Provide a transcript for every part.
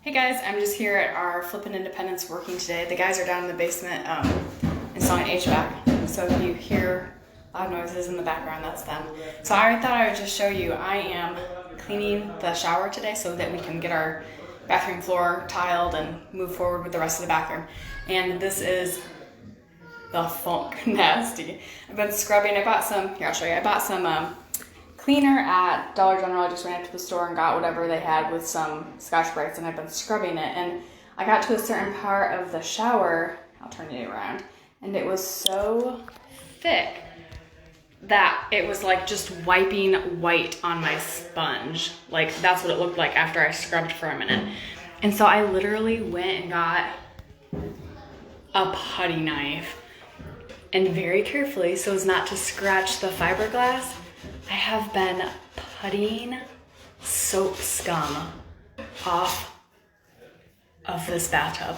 Hey guys, I'm just here at our Flippin' Independence working today. The guys are down in the basement installing HVAC. So if you hear loud noises in the background, that's them. So I thought I would just show you, I am cleaning the shower today so that we can get our bathroom floor tiled and move forward with the rest of the bathroom. And this is the funk nasty. I've been scrubbing. I bought some, here I'll show you. I bought some cleaner at Dollar General. I just ran up to the store and got whatever they had with some Scotch-Brites, and I've been scrubbing it. And I got to a certain part of the shower, I'll turn it around, and it was so thick that it was like just wiping white on my sponge. Like that's what it looked like after I scrubbed for a minute. And so I literally went and got a putty knife and very carefully, so as not to scratch the fiberglass, I have been puttying soap scum off of this bathtub.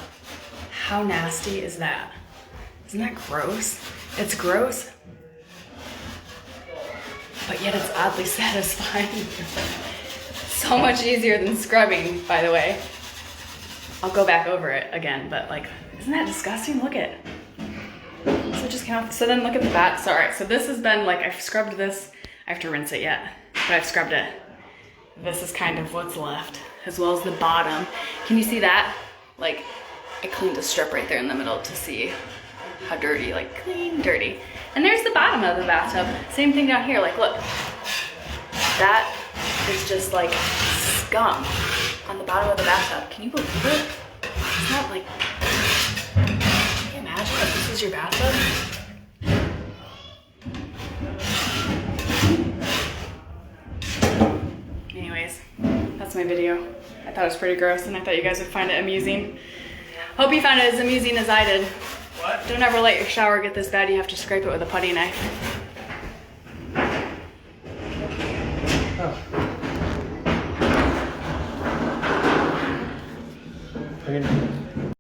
How nasty is that? Isn't that gross? It's gross, but yet it's oddly satisfying. So much easier than scrubbing, by the way. I'll go back over it again, but like, isn't that disgusting? Look at it. So it just came off. So then look at the bat. So all right, so this has been like, I've scrubbed this. I have to rinse it yet, but I've scrubbed it. This is kind of what's left, as well as the bottom. Can you see that? Like, I cleaned the strip right there in the middle to see how dirty, like clean, dirty. And there's the bottom of the bathtub. Same thing down here, like look. That is just like scum on the bottom of the bathtub. Can you believe it? It's not like, can you imagine if this was your bathtub? Anyways, that's my video. I thought it was pretty gross and I thought you guys would find it amusing. Hope you found it as amusing as I did. What? Don't ever let your shower get this bad you have to scrape it with a putty knife. Oh.